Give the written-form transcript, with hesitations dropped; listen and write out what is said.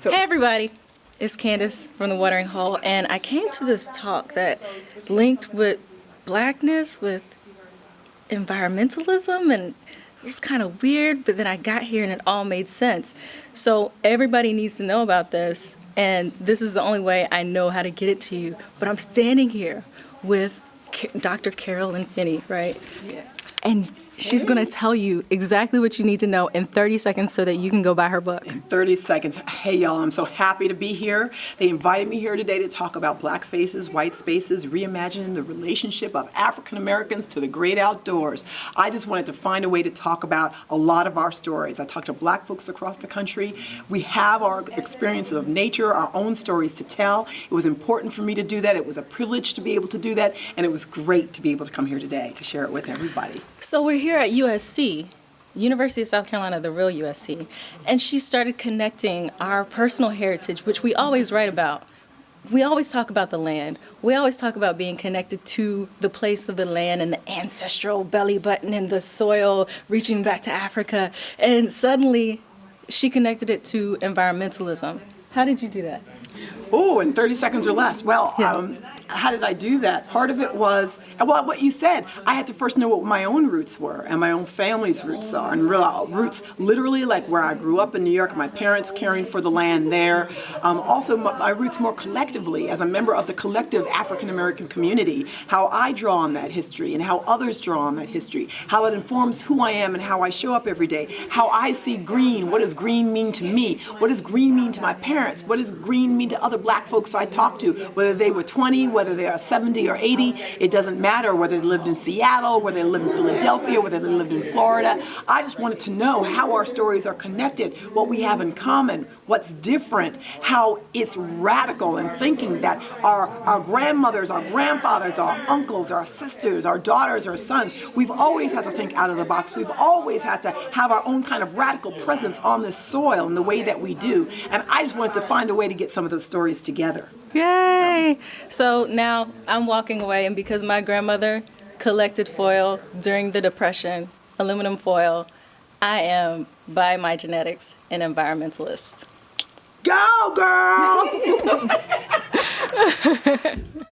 Hey everybody, it's Candace from the Watering Hole, and I came to this talk that linked with blackness, with environmentalism, and it was kind of weird, but then I got here and it all made sense. So everybody needs to know about this, and this is the only way I know how to get it to you. But I'm standing here with Dr. Carolyn Finney, right? Yeah. And she's going to tell you exactly what you need to know in 30 seconds so that you can go buy her book. In 30 seconds. Hey, y'all, I'm so happy to be here. They invited me here today to talk about black faces, white spaces, reimagining the relationship of African Americans to the great outdoors. I just wanted to find a way to talk about a lot of our stories. I talked to black folks across the country. We have our experiences of nature, our own stories to tell. It was important for me to do that. It was a privilege to be able to do that, and it was great to be able to come here today to share it with everybody. So we're here at U.S.C., University of South Carolina, the real U.S.C., and she started connecting our personal heritage, which we always write about. We always talk about the land. We always talk about being connected to the place of the land and the ancestral belly button and the soil reaching back to Africa. And suddenly, she connected it to environmentalism. How did you do that? Oh, in 30 seconds or less. Well, how did I do that? Part of it was, well, what you said, I had to first know what my own roots were and my own family's roots are. And real roots, literally like where I grew up in New York, my parents caring for the land there. Also, my roots more collectively as a member of the collective African American community, how I draw on that history and how others draw on that history, how it informs who I am and how I show up every day, how I see green, what does green mean to me, what does green mean to my parents, what does green mean to other black folks I talk to, whether they were 20, whether they are 70 or 80, it doesn't matter whether they lived in Seattle, whether they lived in Philadelphia, whether they lived in Florida. I just wanted to know how our stories are connected, what we have in common, what's different, how it's radical in thinking that our grandmothers, our grandfathers, our uncles, our sisters, our daughters, our sons, we've always had to think out of the box. We've always had to have our own kind of radical presence on this soil in the way that we do. And I just wanted to find a way to get some of those stories together. Yay! So now I'm walking away, and because my grandmother collected foil during the Depression, aluminum foil, I am, by my genetics, an environmentalist. Go, girl!